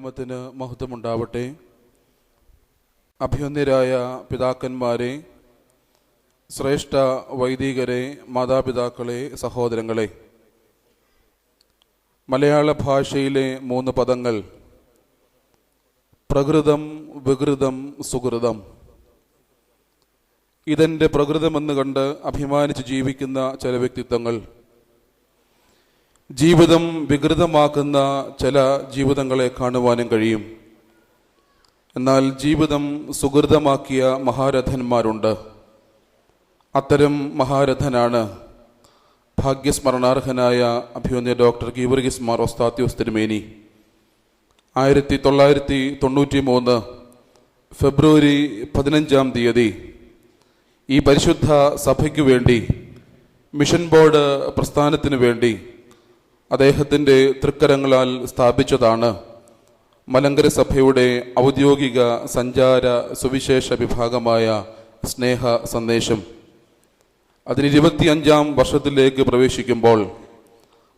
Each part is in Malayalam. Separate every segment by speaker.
Speaker 1: നാമത്തിന് മഹത്വമുണ്ടാവട്ടെ. അഭിവന്ദ്യരായ പിതാക്കന്മാരെ, ശ്രേഷ്ഠ വൈദികരെ, മാതാപിതാക്കളെ, സഹോദരങ്ങളെ, മലയാള ഭാഷയിലെ 3 പദങ്ങൾ പ്രകൃതം, വികൃതം, സുകൃതം. ഇതെൻ്റെ പ്രകൃതമെന്ന് കണ്ട് അഭിമാനിച്ച് ജീവിക്കുന്ന ചില വ്യക്തിത്വങ്ങൾ, ജീവിതം വികൃതമാക്കുന്ന ചില ജീവിതങ്ങളെ കാണുവാനും കഴിയും. എന്നാൽ ജീവിതം സുകൃതമാക്കിയ മഹാരഥന്മാരുണ്ട്. അത്തരം മഹാരഥനാണ് ഭാഗ്യസ്മരണാർഹനായ അഭിവന്ദ്യ ഡോക്ടർ ഗീവർഗീസ് മാർ ഒസ്താത്യോസ് തിരുമേനി. 1993 ഫെബ്രുവരി 15-ാം തീയതി ഈ പരിശുദ്ധ സഭയ്ക്കു വേണ്ടി, മിഷൻ ബോർഡ് പ്രസ്ഥാനത്തിനു വേണ്ടി അദ്ദേഹത്തിൻ്റെ തൃക്കരങ്ങളാൽ സ്ഥാപിച്ചതാണ് മലങ്കര സഭയുടെ ഔദ്യോഗിക സഞ്ചാര സുവിശേഷ വിഭാഗമായ സ്നേഹ സന്ദേശം. അതിന് 25-ാം വർഷത്തിലേക്ക് പ്രവേശിക്കുമ്പോൾ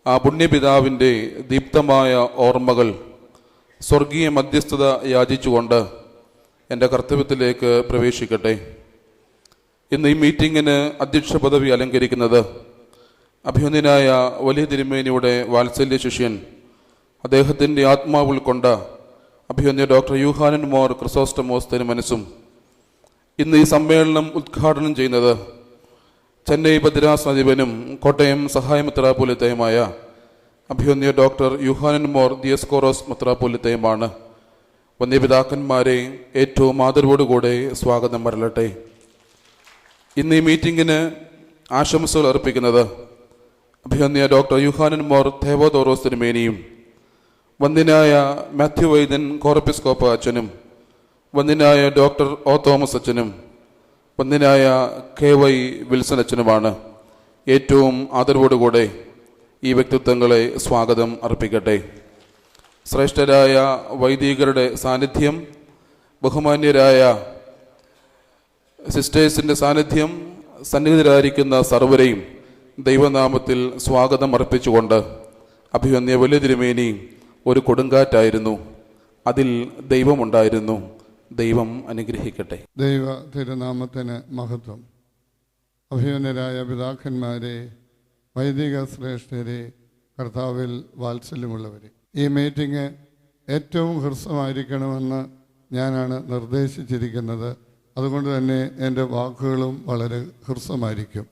Speaker 1: ആ പുണ്യപിതാവിൻ്റെ ദീപ്തമായ ഓർമ്മകൾ സ്വർഗീയ മധ്യസ്ഥത യാചിച്ചുകൊണ്ട് എൻ്റെ കർത്തവ്യത്തിലേക്ക് പ്രവേശിക്കട്ടെ. ഇന്ന് ഈ മീറ്റിങ്ങിന് അധ്യക്ഷ പദവി അലങ്കരിക്കുന്നത് അഭിവന്ദ്യനായ വലിയ തിരുമേനിയുടെ വാത്സല്യ ശിഷ്യൻ, അദ്ദേഹത്തിൻ്റെ ആത്മാവ് ഉൾക്കൊണ്ട അഭിവന്ദ്യ ഡോക്ടർ യൂഹാനൻ മോർ ക്രിസോസ്റ്റമോസ് തിരുമനസും. ഇന്ന് ഈ സമ്മേളനം ഉദ്ഘാടനം ചെയ്യുന്നത് ചെന്നൈ ഭദ്രാസനാധിപനും കോട്ടയം സഹായ മെത്രാപ്പോലീത്തയുമായ അഭിവന്ദ്യ ഡോക്ടർ യൂഹാനൻ മോർ ദിയസ്കോറോസ് മെത്രാപ്പോലീത്തയുമാണ്. വന്യപിതാക്കന്മാരെ ഏറ്റവും ആദരവോടുകൂടെ സ്വാഗതം വരലട്ടെ. ഇന്ന് ഈ മീറ്റിങ്ങിന് ആശംസകൾ അർപ്പിക്കുന്നത് അഭിവന്ദ്യ ഡോക്ടർ യൂഹാനൻ മോർ തേവോദോറോസ് തിരുമേനിയും, വന്ദിനായ മാത്യു വൈദ്യൻ കോറപ്പിസ്കോപ്പ അച്ഛനും, വന്ദിനായ ഡോക്ടർ ഒ തോമസ് അച്ഛനും, വന്ദിനായ KY വിൽസൺ അച്ഛനുമാണ്. ഏറ്റവും ആദരവോടുകൂടെ ഈ വ്യക്തിത്വങ്ങളെ സ്വാഗതം അർപ്പിക്കട്ടെ. ശ്രേഷ്ഠരായ വൈദികരുടെ സാന്നിധ്യം, ബഹുമാന്യരായ സിസ്റ്റേഴ്സിൻ്റെ സാന്നിധ്യം, സന്നിഹിതരായിരിക്കുന്ന സർവരെയും ദൈവനാമത്തിൽ സ്വാഗതം അർപ്പിച്ചുകൊണ്ട്, അഭിവന്ദ്യ വലിയ തിരുമേനി ഒരു കൊടുങ്കാറ്റായിരുന്നു, അതിൽ ദൈവമുണ്ടായിരുന്നു. ദൈവം അനുഗ്രഹിക്കട്ടെ.
Speaker 2: ദൈവ തിരുനാമത്തിന് മഹത്വം. അഭിവന്ദ്യരായ പിതാക്കന്മാരെ, വൈദിക ശ്രേഷ്ഠരെ, കർത്താവിൽ വാത്സല്യമുള്ളവരെ, ഈ മീറ്റിംഗ് ഏറ്റവും ഹ്രസ്വമായിരിക്കണമെന്ന് ഞാനാണ് നിർദ്ദേശിച്ചിരിക്കുന്നത്. അതുകൊണ്ട് തന്നെ എൻ്റെ വാക്കുകളും വളരെ ഹ്രസ്വമായിരിക്കും.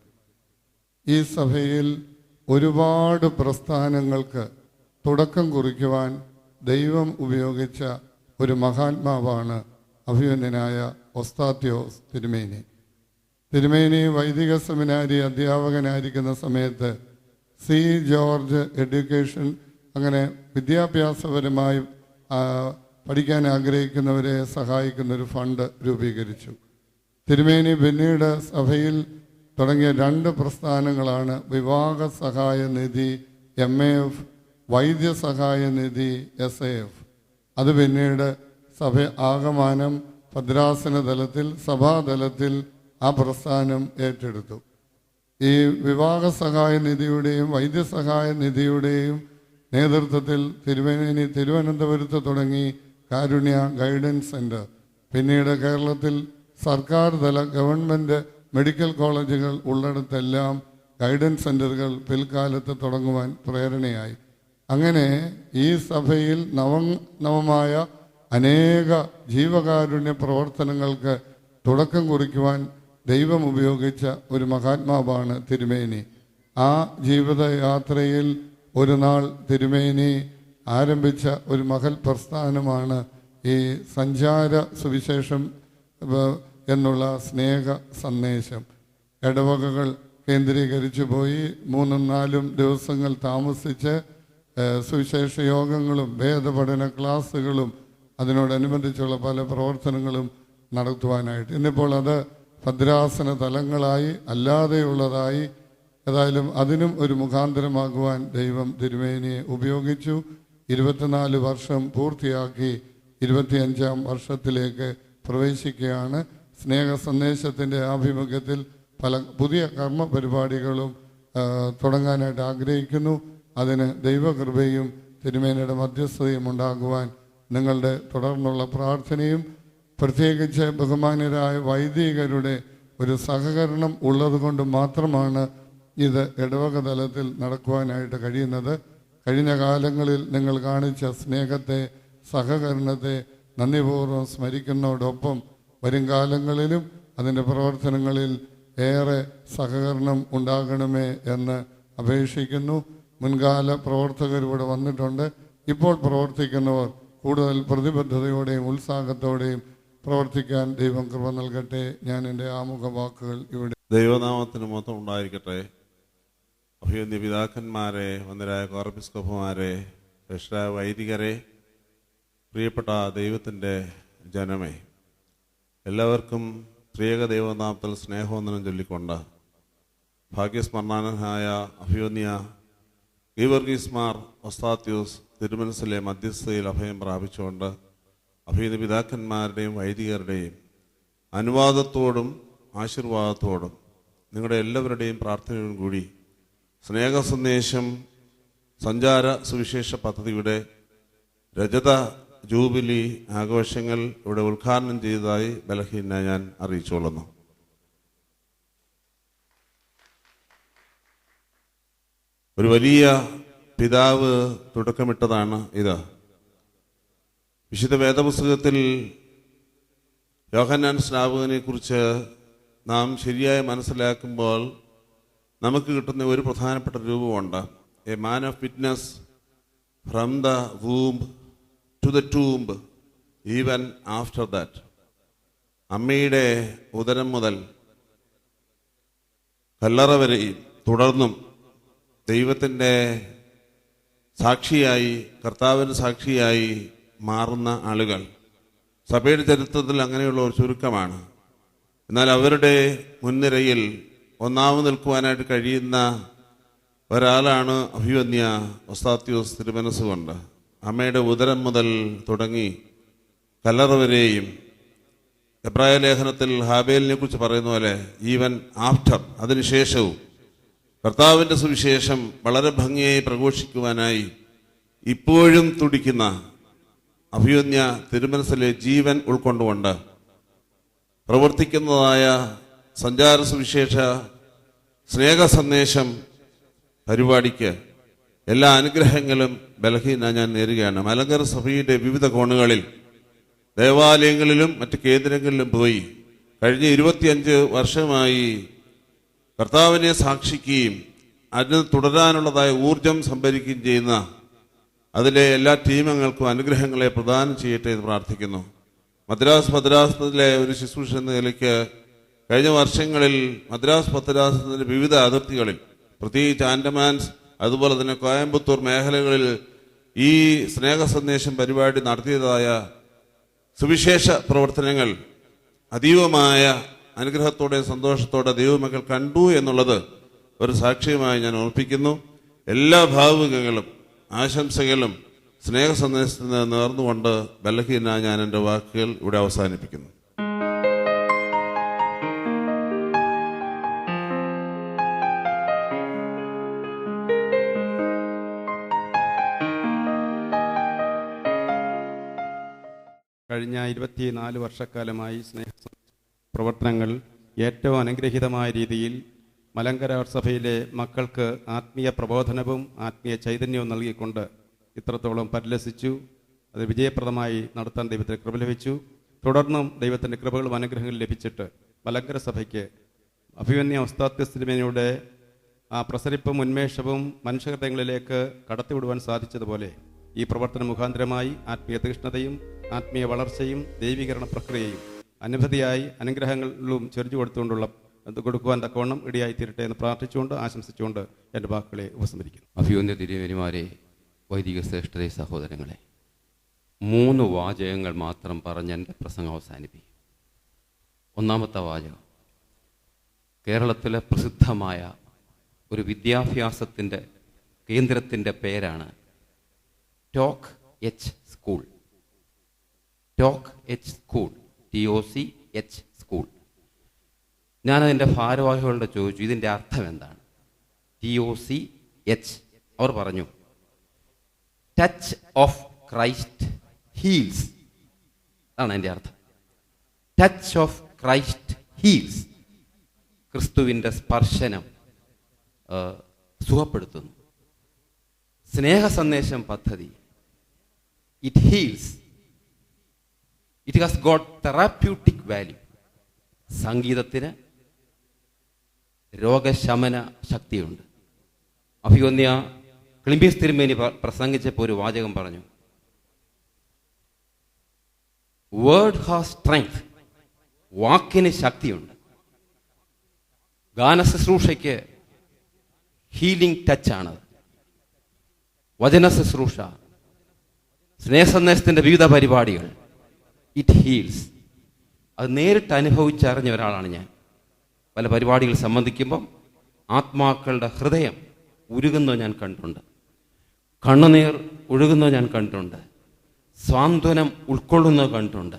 Speaker 2: ഈ സഭയിൽ ഒരുപാട് പ്രസ്ഥാനങ്ങൾക്ക് തുടക്കം കുറിക്കുവാൻ ദൈവം ഉപയോഗിച്ച ഒരു മഹാത്മാവാണ് അഭിവന്ദ്യനായ ഒസ്താത്യോസ് തിരുമേനി. തിരുമേനി വൈദിക സെമിനാരി അധ്യാപകനായിരിക്കുന്ന സമയത്ത് സി ജോർജ് എഡ്യൂക്കേഷൻ, അങ്ങനെ വിദ്യാഭ്യാസപരമായി പഠിക്കാൻ ആഗ്രഹിക്കുന്നവരെ സഹായിക്കുന്നൊരു ഫണ്ട് രൂപീകരിച്ചു. തിരുമേനി പിന്നീട് സഭയിൽ തുടങ്ങിയ 2 പ്രസ്ഥാനങ്ങളാണ് വിവാഹ സഹായ നിധി MAF, വൈദ്യസഹായ നിധി SAF. അത് പിന്നീട് സഭ ആകമാനം ഭദ്രാസന തലത്തിൽ, സഭാതലത്തിൽ ആ പ്രസ്ഥാനം ഏറ്റെടുത്തു. ഈ വിവാഹ സഹായ നിധിയുടെയും വൈദ്യസഹായ നിധിയുടെയും നേതൃത്വത്തിൽ തിരുമേനി തിരുവനന്തപുരത്ത് തുടങ്ങി കാരുണ്യ ഗൈഡൻസ് സെൻറ്റർ. പിന്നീട് കേരളത്തിൽ സർക്കാർ തല ഗവൺമെൻറ് മെഡിക്കൽ കോളേജുകൾ ഉള്ളിടത്തെല്ലാം ഗൈഡൻസ് സെൻ്ററുകൾ പിൽക്കാലത്ത് തുടങ്ങുവാൻ പ്രേരണയായി. അങ്ങനെ ഈ സഭയിൽ നവമായ അനേക ജീവകാരുണ്യ പ്രവർത്തനങ്ങൾക്ക് തുടക്കം കുറിക്കുവാൻ ദൈവം ഉപയോഗിച്ച ഒരു മഹാത്മാവാണ് തിരുമേനി. ആ ജീവിതയാത്രയിൽ ഒരു നാൾ തിരുമേനി ആരംഭിച്ച ഒരു മഹൽ പ്രസ്ഥാനമാണ് ഈ സഞ്ചാര സുവിശേഷം എന്നുള്ള സ്നേഹ സന്ദേശം. ഇടവകകൾ കേന്ദ്രീകരിച്ചു പോയി 3-4 ദിവസങ്ങൾ താമസിച്ച് സുവിശേഷ യോഗങ്ങളും വേദപഠന ക്ലാസ്സുകളും അതിനോടനുബന്ധിച്ചുള്ള പല പ്രവർത്തനങ്ങളും നടത്തുവാനായിട്ട്, ഇന്നിപ്പോൾ അത് ഭദ്രാസന തലങ്ങളായി അല്ലാതെയുള്ളതായി, ഏതായാലും അതിനും ഒരു മുഖാന്തരമാകുവാൻ ദൈവം തിരുമേനിയെ ഉപയോഗിച്ചു. 24 വർഷം പൂർത്തിയാക്കി 25-ാം വർഷത്തിലേക്ക് പ്രവേശിക്കുകയാണ്. സ്നേഹ സന്ദേശത്തിൻ്റെ ആഭിമുഖ്യത്തിൽ പല പുതിയ കർമ്മ പരിപാടികളും തുടങ്ങാനായിട്ട് ആഗ്രഹിക്കുന്നു. അതിന് ദൈവകൃപയും തിരുമേനിയുടെ മധ്യസ്ഥതയും ഉണ്ടാകുവാൻ നിങ്ങളുടെ തുടർന്നുള്ള പ്രാർത്ഥനയും പ്രത്യേകിച്ച് ബഹുമാന്യരായ വൈദികരുടെ ഒരു സഹകരണം ഉള്ളതുകൊണ്ട് മാത്രമാണ് ഇത് ഇടവക തലത്തിൽ നടക്കുവാനായിട്ട് കഴിയുന്നത്. കഴിഞ്ഞ കാലങ്ങളിൽ നിങ്ങൾ കാണിച്ച സ്നേഹത്തെ, സഹകരണത്തെ നന്ദിപൂർവ്വം സ്മരിക്കുന്നതോടൊപ്പം വരും കാലങ്ങളിലും അതിൻ്റെ പ്രവർത്തനങ്ങളിൽ ഏറെ സഹകരണം ഉണ്ടാകണമേ എന്ന് അപേക്ഷിക്കുന്നു. മുൻകാല പ്രവർത്തകർ ഇവിടെ വന്നിട്ടുണ്ട്. ഇപ്പോൾ പ്രവർത്തിക്കുന്നവർ കൂടുതൽ പ്രതിബദ്ധതയോടെയും ഉത്സാഹത്തോടെയും പ്രവർത്തിക്കാൻ ദൈവം കൃപ നൽകട്ടെ. ഞാൻ എൻ്റെ ആമുഖ വാക്കുകൾ ഇവിടെ.
Speaker 3: ദൈവനാമത്തിന് മൊത്തം ഉണ്ടായിരിക്കട്ടെ. അഭിവന്യ പിതാക്കന്മാരെ, വന്ദരായ കോർപ്പിസ്കോപ്പുമാരെ, ശ്രേഷ്ഠരായ വൈദികരെ, പ്രിയപ്പെട്ട ദൈവത്തിൻ്റെ ജനമേ, എല്ലാവർക്കും ത്രിയേക ദൈവനാമത്തിൽ സ്നേഹവന്ദനം ചൊല്ലിക്കൊണ്ട് ഭാഗ്യസ്മരണാനായ അഭിവന്യ ഗീവർഗീസ് മാർ ഒസ്താത്യോസ് തിരുമനസിലെ മധ്യസ്ഥതയിൽ അഭയം പ്രാപിച്ചുകൊണ്ട് അഭിവന്യ പിതാക്കന്മാരുടെയും വൈദികരുടെയും അനുവാദത്തോടും ആശീർവാദത്തോടും നിങ്ങളുടെ എല്ലാവരുടെയും പ്രാർത്ഥനയോടും കൂടി സ്നേഹ സന്ദേശം സഞ്ചാര സുവിശേഷ പദ്ധതിയുടെ രജത ജൂബിലി ആഘോഷങ്ങൾ ഇവിടെ ഉദ്ഘാടനം ചെയ്തതായി ബലഹീന ഞാൻ അറിയിച്ചുകൊള്ളുന്നു. ഒരു വലിയ പിതാവ് തുടക്കമിട്ടതാണ് ഇത്. വിശുദ്ധ വേദപുസ്തകത്തിൽ യോഹന്നാൻ സ്നാപകനെ കുറിച്ച് നാം ശരിയായി മനസ്സിലാക്കുമ്പോൾ നമുക്ക് കിട്ടുന്ന ഒരു പ്രധാനപ്പെട്ട രൂപമുണ്ട്. A man of witness from the womb to the tomb even after that. അമ്മയുടെ ഉദരം മുതൽ കല്ലറ വരെയും തുടർന്നും ദൈവത്തിൻ്റെ സാക്ഷിയായി, കർത്താവിൻ്റെ സാക്ഷിയായി മാറുന്ന ആളുകൾ സഭയുടെ ചരിത്രത്തിൽ അങ്ങനെയുള്ള ഒരു ചുരുക്കമാണ്. എന്നാൽ അവരുടെ മുൻനിരയിൽ ഒന്നാമത് നിൽക്കുവാനായിട്ട് കഴിയുന്ന ഒരാളാണ് അഭിവന്യ ഒസ്താത്യോസ് തിരുമനസ്സുകൊണ്ട്. അമ്മയുടെ ഉദരം മുതൽ തുടങ്ങി കല്ലറ വരെയും, എബ്രായ ലേഖനത്തിൽ ഹാബേലിനെ കുറിച്ച് പറയുന്ന പോലെ ഈവൻ ആഫ്റ്റർ, അതിനുശേഷവും കർത്താവിൻ്റെ സുവിശേഷം വളരെ ഭംഗിയായി പ്രഘോഷിക്കുവാനായി ഇപ്പോഴും തുടിക്കുന്ന അഭിവന്യ തിരുമനസ്സിലെ ജീവൻ ഉൾക്കൊണ്ടുകൊണ്ട് പ്രവർത്തിക്കുന്നതായ സഞ്ചാര സുവിശേഷ സ്നേഹ സന്ദേശം പരിപാടിക്ക് എല്ലാ അനുഗ്രഹങ്ങളും ബലഹീന ഞാൻ നേരുകയാണ്. മലങ്കര സഭയുടെ വിവിധ കോണുകളിൽ ദേവാലയങ്ങളിലും മറ്റ് കേന്ദ്രങ്ങളിലും പോയി കഴിഞ്ഞ 25 വർഷമായി കർത്താവിനെ സാക്ഷിക്കുകയും അതിന് തുടരാനുള്ളതായ ഊർജം സംഭരിക്കുകയും ചെയ്യുന്ന അതിലെ എല്ലാ ടീമംഗൾക്കും അനുഗ്രഹങ്ങളെ പ്രദാനം ചെയ്യട്ടെ എന്ന് പ്രാർത്ഥിക്കുന്നു. മദ്രാസ് ഭദ്രാസനത്തിലെ ഒരു ശുശ്രൂഷ എന്ന നിലയ്ക്ക് കഴിഞ്ഞ വർഷങ്ങളിൽ മദ്രാസ് ഭദ്രാസനത്തിൻ്റെ വിവിധ അതിർത്തികളിൽ, പ്രത്യേകിച്ച് ആൻഡമാൻസ് അതുപോലെ തന്നെ കോയമ്പത്തൂർ മേഖലകളിൽ ഈ സ്നേഹ സന്ദേശം പരിപാടി നടത്തിയതായ സുവിശേഷ പ്രവർത്തനങ്ങൾ അതീവമായ അനുഗ്രഹത്തോടെ സന്തോഷത്തോടെ ദൈവമക്കൾ കണ്ടു എന്നുള്ളത് ഒരു സാക്ഷ്യമായി ഞാൻ ഓർപ്പിക്കുന്നു. എല്ലാ ഭാവുകങ്ങളും ആശംസകളും സ്നേഹ സന്ദേശത്തിന് നേർന്നുകൊണ്ട് ബലഹീന ഞാൻ എൻ്റെ വാക്കുകൾ ഇവിടെ അവസാനിപ്പിക്കുന്നു.
Speaker 4: കഴിഞ്ഞ 24 വർഷക്കാലമായി സ്നേഹ പ്രവർത്തനങ്ങൾ ഏറ്റവും അനുഗ്രഹീതമായ രീതിയിൽ മലങ്കര സഭയിലെ മക്കൾക്ക് ആത്മീയ പ്രബോധനവും ആത്മീയ ചൈതന്യവും നൽകിക്കൊണ്ട് ഇത്രത്തോളം പരിലസിച്ചു. അത് വിജയപ്രദമായി നടത്താൻ ദൈവത്തിന് കൃപ ലഭിച്ചു. തുടർന്നും ദൈവത്തിൻ്റെ കൃപകളും അനുഗ്രഹങ്ങളും ലഭിച്ചിട്ട് മലങ്കര സഭയ്ക്ക് അഭിവന്യ ഒസ്താത്യോസ് തിരുമേനിയുടെ ആ പ്രസരിപ്പും ഉന്മേഷവും മനുഷ്യഹൃദയങ്ങളിലേക്ക് കടത്തിവിടുവാൻ സാധിച്ചതുപോലെ ഈ പ്രവർത്തന മുഖാന്തരമായി ആത്മീയ തീഷ്ണതയും ആത്മീയ വളർച്ചയും ദൈവീകരണ പ്രക്രിയയും അനവധിയായി അനുഗ്രഹങ്ങളും ചൊരിഞ്ഞു കൊടുക്കുവാൻ തക്കവണ്ണം ഇടയായി തീരട്ടെ എന്ന് പ്രാർത്ഥിച്ചുകൊണ്ട് ആശംസിച്ചുകൊണ്ട് എൻ്റെ വാക്കുകളെ ഉപസംഹരിക്കുന്നു.
Speaker 5: അഭിവന്യ തിരുമേനിമാരെ, വൈദിക ശ്രേഷ്ഠരെ, സഹോദരങ്ങളെ, 3 വാചകങ്ങൾ മാത്രം പറഞ്ഞ് എൻ്റെ പ്രസംഗം അവസാനിപ്പിക്കും. ഒന്നാമത്തെ വാചകം, കേരളത്തിലെ പ്രസിദ്ധമായ ഒരു വിദ്യാഭ്യാസത്തിൻ്റെ കേന്ദ്രത്തിൻ്റെ പേരാണ് talk H school. Talk H school, TOCH school. ഞാനതിൻ്റെ ഭാരവാഹികളോട് ചോദിച്ചു, ഇതിൻ്റെ അർത്ഥം എന്താണ്? TOCH. അവർ പറഞ്ഞു, ടച്ച് ഓഫ് ക്രൈസ്റ്റ് ഹീൽസ്. അതാണ് എൻ്റെ അർത്ഥം. Touch of Christ heels. ക്രിസ്തുവിൻ്റെ സ്പർശനം സുഖപ്പെടുത്തുന്നു. സ്നേഹ സന്ദേശം പദ്ധതി, it heels. It has got therapeutic value. സംഗീതത്തിന് രോഗശമന ശക്തിയുണ്ട്. അഭിവന്യ ക്ലിമ്പീസ് തിരുമേനി പ്രസംഗിച്ചപ്പോൾ ഒരു വാചകം പറഞ്ഞു, വേർഡ് ഹാസ് സ്ട്രെങ്ത്. വാക്കിന് ശക്തിയുണ്ട്. ഗാനശുശ്രൂഷയ്ക്ക് ഹീലിംഗ് ടച്ചാണത്. വചന ശുശ്രൂഷ, സ്നേഹസന്ദേശത്തിൻ്റെ വിവിധ പരിപാടികൾ, ഇറ്റ് ഹീൽസ്. അത് നേരിട്ട് അനുഭവിച്ചറിഞ്ഞ ഒരാളാണ് ഞാൻ. പല പരിപാടികൾ സംബന്ധിക്കുമ്പം ആത്മാക്കളുടെ ഹൃദയം ഉരുകുന്നത് ഞാൻ കണ്ടിട്ടുണ്ട്. കണ്ണുനീർ ഒഴുകുന്നത് ഞാൻ കണ്ടിട്ടുണ്ട്. സ്വാന്തനം ഉൾക്കൊള്ളുന്നത് കണ്ടിട്ടുണ്ട്.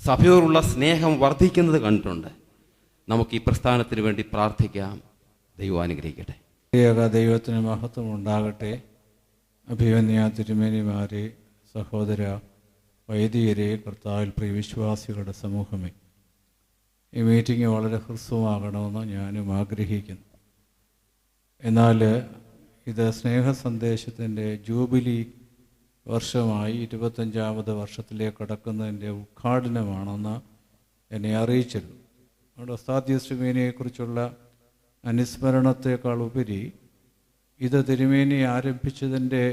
Speaker 5: സഭയോടുള്ള സ്നേഹം വർദ്ധിക്കുന്നത് കണ്ടിട്ടുണ്ട്. നമുക്ക് ഈ പ്രസ്ഥാനത്തിന് വേണ്ടി പ്രാർത്ഥിക്കാം. ദൈവം അനുഗ്രഹിക്കട്ടെ.
Speaker 6: ദൈവത്തിന് മഹത്വം ഉണ്ടാകട്ടെ. അഭിവന്യ തിരുമേനിമാരെ, സഹോദര വൈദികരെ, കർത്താവിൽ പ്രിയ വിശ്വാസികളുടെ സമൂഹമേ, ഈ മീറ്റിംഗ് വളരെ ഹ്രസ്വമാകണമെന്ന് ഞാനും ആഗ്രഹിക്കുന്നു. എന്നാൽ ഇത് സ്നേഹ സന്ദേശത്തിൻ്റെ ജൂബിലി വർഷമായി 25ാമത് വർഷത്തിലേക്ക് കടക്കുന്നതിൻ്റെ ഉദ്ഘാടനമാണെന്ന് എന്നെ അറിയിച്ചിരുന്നു. അവിടെ ഉസ്താദ് തിരുമേനിയെക്കുറിച്ചുള്ള അനുസ്മരണത്തെക്കാൾ ഉപരി ഇത് തിരുമേനി ആരംഭിച്ചതിൻ്റെ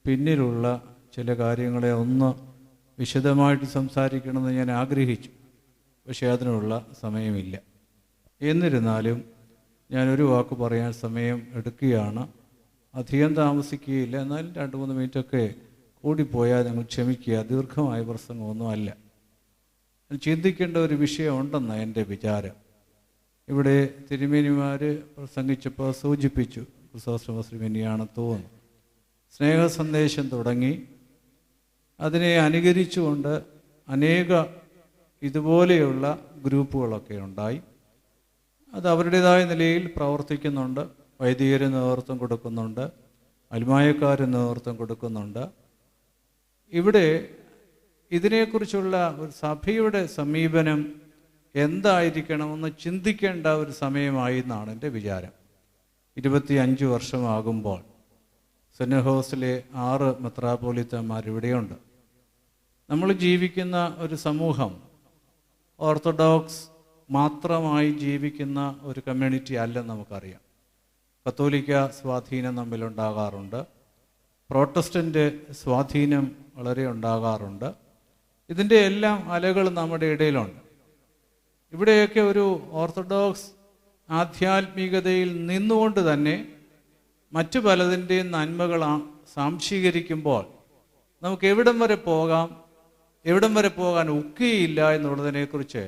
Speaker 6: പിന്നിലുള്ള ചില കാര്യങ്ങളെ ഒന്ന് വിശദമായിട്ട് സംസാരിക്കണമെന്ന് ഞാൻ ആഗ്രഹിച്ചു. പക്ഷേ അതിനുള്ള സമയമില്ല. എന്നിരുന്നാലും ഞാനൊരു വാക്ക് പറയാൻ സമയം എടുക്കുകയാണ്. അധികം താമസിക്കുകയില്ല. എന്നാലും 2-3 മിനിറ്റൊക്കെ കൂടിപ്പോയാൽ ഞങ്ങൾ ക്ഷമിക്കുക. ദീർഘമായ പ്രസംഗമൊന്നുമല്ല. ചിന്തിക്കേണ്ട ഒരു വിഷയമുണ്ടെന്ന് എൻ്റെ വിചാരം. ഇവിടെ തിരുമേനിമാർ പ്രസംഗിച്ചപ്പോൾ സൂചിപ്പിച്ചു, ക്രിസ്തോസ്റ്റമസ്തിരുമേനിയാണെന്ന് തോന്നുന്നു. സ്നേഹ സന്ദേശം തുടങ്ങി അതിനെ അനുകരിച്ചുകൊണ്ട് അനേക ഇതുപോലെയുള്ള ഗ്രൂപ്പുകളൊക്കെ ഉണ്ടായി. അത് അവരുടേതായ നിലയിൽ പ്രവർത്തിക്കുന്നുണ്ട്. വൈദികർ നേതൃത്വം കൊടുക്കുന്നുണ്ട്, അൽമായക്കാർ നേതൃത്വം കൊടുക്കുന്നുണ്ട്. ഇവിടെ ഇതിനെക്കുറിച്ചുള്ള ഒരു സഭയുടെ സമീപനം എന്തായിരിക്കണമെന്ന് ചിന്തിക്കേണ്ട ഒരു സമയമായി എന്നാണ് എൻ്റെ വിചാരം. 25 വർഷമാകുമ്പോൾ സെന്റ് ഹൗസിലെ 6 മെത്രാപ്പോലിത്തന്മാർ ഇവിടെയുണ്ട്. നമ്മൾ ജീവിക്കുന്ന ഒരു സമൂഹം ഓർത്തഡോക്സ് മാത്രമായി ജീവിക്കുന്ന ഒരു കമ്മ്യൂണിറ്റി അല്ലെന്ന് നമുക്കറിയാം. കത്തോലിക്ക സ്വാധീനം നമ്മിലുണ്ടാകാറുണ്ട്. പ്രോട്ടസ്റ്റൻ്റ് സ്വാധീനം വളരെ ഉണ്ടാകാറുണ്ട്. ഇതിൻ്റെ എല്ലാം അലകൾ നമ്മുടെ ഇടയിലുണ്ട്. ഇവിടെയൊക്കെ ഒരു ഓർത്തഡോക്സ് ആധ്യാത്മികതയിൽ നിന്നുകൊണ്ട് തന്നെ മറ്റു പലതിൻ്റെയും നന്മകൾ സാംശീകരിക്കുമ്പോൾ നമുക്ക് എവിടം വരെ പോകാം, എവിടം വരെ പോകാൻ ഒക്കുകയില്ല എന്നുള്ളതിനെക്കുറിച്ച്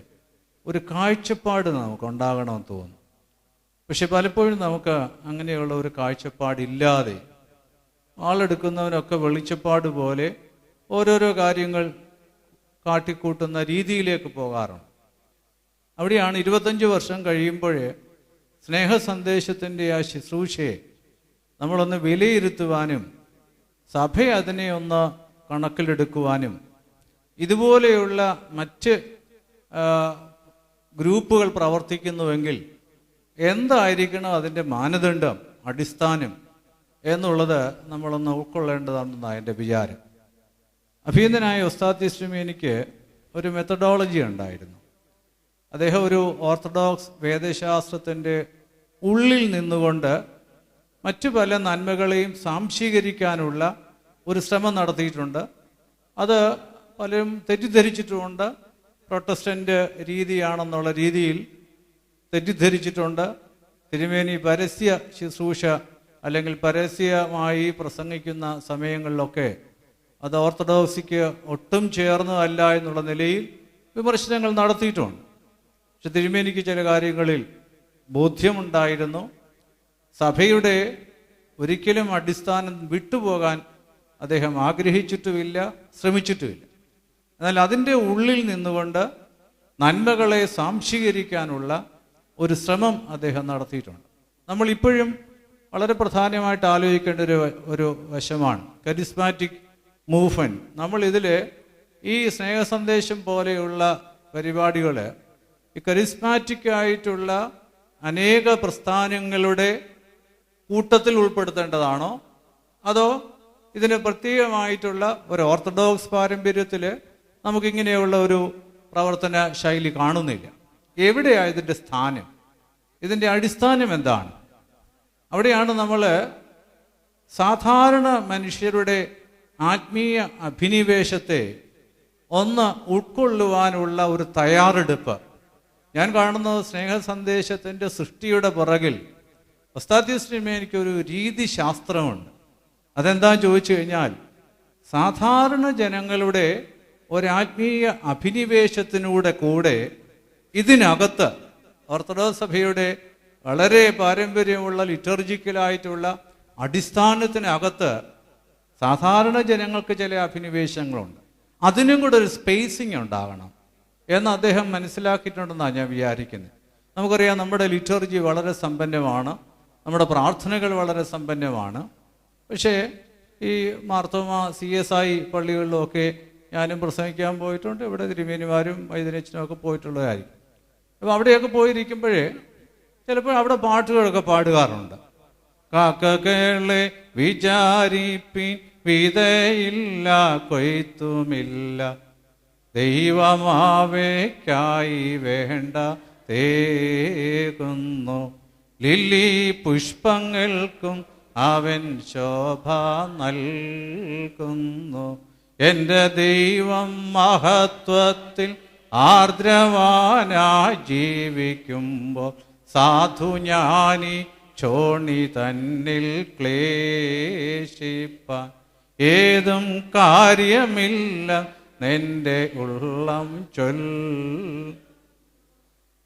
Speaker 6: ഒരു കാഴ്ചപ്പാട് നമുക്ക് ഉണ്ടാകണമെന്ന് തോന്നുന്നു. പക്ഷെ പലപ്പോഴും നമുക്ക് അങ്ങനെയുള്ള ഒരു കാഴ്ചപ്പാടില്ലാതെ ആളെടുക്കുന്നവനൊക്കെ വെളിച്ചപ്പാട് പോലെ ഓരോരോ കാര്യങ്ങൾ കാട്ടിക്കൂട്ടുന്ന രീതിയിലേക്ക് പോകാറുണ്ട്. അവിടെയാണ് 25 വർഷം കഴിയുമ്പോഴേ സ്നേഹ സന്ദേശത്തിൻ്റെ ആ ശുശ്രൂഷയെ നമ്മളൊന്ന് വിലയിരുത്തുവാനും സഭ അതിനെ ഒന്ന് കണക്കിലെടുക്കുവാനും ഇതുപോലെയുള്ള മറ്റ് ഗ്രൂപ്പുകൾ പ്രവർത്തിക്കുന്നുവെങ്കിൽ എന്തായിരിക്കണം അതിൻ്റെ മാനദണ്ഡം, അടിസ്ഥാനം എന്നുള്ളത് നമ്മളൊന്ന് ഉൾക്കൊള്ളേണ്ടതാണെന്നാണ് എൻ്റെ വിചാരം. അഭിനന്ദനായ ഉസ്താദ് തിരുമേനിക്ക് ഒരു മെത്തഡോളജി ഉണ്ടായിരുന്നു. അദ്ദേഹം ഒരു ഓർത്തഡോക്സ് വേദശാസ്ത്രത്തിൻ്റെ ഉള്ളിൽ നിന്നുകൊണ്ട് മറ്റു പല നന്മകളെയും സാംശീകരിക്കാനുള്ള ഒരു ശ്രമം നടത്തിയിട്ടുണ്ട്. അത് പലരും തെറ്റിദ്ധരിച്ചിട്ടുമുണ്ട്. പ്രൊട്ടസ്റ്റൻ്റ് രീതിയാണെന്നുള്ള രീതിയിൽ തെറ്റിദ്ധരിച്ചിട്ടുണ്ട്. തിരുമേനി പരസ്യ ശുശ്രൂഷ അല്ലെങ്കിൽ പരസ്യമായി പ്രസംഗിക്കുന്ന സമയങ്ങളിലൊക്കെ അത് ഓർത്തഡോക്സിക്ക് ഒട്ടും ചേർന്നതല്ല എന്നുള്ള നിലയിൽ വിമർശനങ്ങൾ നടത്തിയിട്ടുമുണ്ട്. പക്ഷെ തിരുമേനിക്ക് ചില കാര്യങ്ങളിൽ ബോധ്യമുണ്ടായിരുന്നു. സഭയുടെ ഒരിക്കലും അടിസ്ഥാനം വിട്ടുപോകാൻ അദ്ദേഹം ആഗ്രഹിച്ചിട്ടുമില്ല, ശ്രമിച്ചിട്ടുമില്ല. എന്നാൽ അതിൻ്റെ ഉള്ളിൽ നിന്നുകൊണ്ട് നന്മകളെ സാംശീകരിക്കാനുള്ള ഒരു ശ്രമം അദ്ദേഹം നടത്തിയിട്ടുണ്ട്. നമ്മളിപ്പോഴും വളരെ പ്രധാനമായിട്ട് ആലോചിക്കേണ്ട ഒരു വശമാണ് കരിസ്മാറ്റിക് മൂവ്മെൻറ്റ്. നമ്മളിതിൽ ഈ സ്നേഹസന്ദേശം പോലെയുള്ള പരിപാടികൾ ഈ കരിസ്മാറ്റിക് ആയിട്ടുള്ള അനേക പ്രസ്ഥാനങ്ങളുടെ കൂട്ടത്തിൽ ഉൾപ്പെടുത്തേണ്ടതാണോ, അതോ ഇതിന് പ്രത്യേകമായിട്ടുള്ള ഒരു ഓർത്തഡോക്സ് പാരമ്പര്യത്തിൽ നമുക്കിങ്ങനെയുള്ള ഒരു പ്രവർത്തന ശൈലി കാണുന്നില്ല? എവിടെയാണ് ഇതിൻ്റെ സ്ഥാനം? ഇതിൻ്റെ അടിസ്ഥാനം എന്താണ്? അവിടെയാണ് നമ്മൾ സാധാരണ മനുഷ്യരുടെ ആത്മീയ അഭിനിവേശത്തെ ഒന്ന് ഉൾക്കൊള്ളുവാനുള്ള ഒരു തയ്യാറെടുപ്പ്. ഞാൻ കാണുന്നത് സ്നേഹസന്ദേശത്തിൻ്റെ സൃഷ്ടിയുടെ പുറകിൽ എനിക്കൊരു രീതിശാസ്ത്രമുണ്ട്. അതെന്താണെന്ന് ചോദിച്ചു കഴിഞ്ഞാൽ, സാധാരണ ജനങ്ങളുടെ ഒരാത്മീയ അഭിനിവേശത്തിനൂടെ കൂടെ ഇതിനകത്ത് ഓർത്തഡോക്സ് സഭയുടെ വളരെ പാരമ്പര്യമുള്ള ലിറ്റർജിക്കലായിട്ടുള്ള അടിസ്ഥാനത്തിനകത്ത് സാധാരണ ജനങ്ങൾക്ക് ചില അഭിനിവേശങ്ങളുണ്ട്. അതിനും കൂടെ ഒരു സ്പേസിങ് ഉണ്ടാകണം എന്ന് അദ്ദേഹം മനസ്സിലാക്കിയിട്ടുണ്ടെന്നാണ് ഞാൻ വിചാരിക്കുന്നത്. നമുക്കറിയാം, നമ്മുടെ ലിറ്റർജി വളരെ സമ്പന്നമാണ്, നമ്മുടെ പ്രാർത്ഥനകൾ വളരെ സമ്പന്നമാണ്. പക്ഷേ ഈ മാർത്തോമ CSI പള്ളികളിലൊക്കെ ഞാനും പ്രസംഗിക്കാൻ പോയിട്ടുണ്ട്. ഇവിടെ തിരുമേനിമാരും വൈദ്യനച്ചനും ഒക്കെ പോയിട്ടുള്ളതായിരിക്കും. അപ്പോൾ അവിടെയൊക്കെ പോയിരിക്കുമ്പോഴേ ചിലപ്പോൾ അവിടെ പാട്ടുകളൊക്കെ പാടുകാറുണ്ട്. കാക്കകളെ വിചാരിപ്പിൻ, വിതയില്ല കൊയ്ത്തുമില്ല, ദൈവമാവേക്കായി വേണ്ട തേകുന്നു, ലില്ലി പുഷ്പങ്ങൾക്കും അവൻ ശോഭ നൽകുന്നു. എൻ്റെ ദൈവം മഹത്വത്തിൽ ആർദ്രവാനായി ജീവിക്കുമ്പോൾ സാധു ജ്ഞാനി ചോണി തന്നിൽ ക്ലേശിപ്പാൻ ഏതും കാര്യമില്ല നിന്റെ ഉള്ളം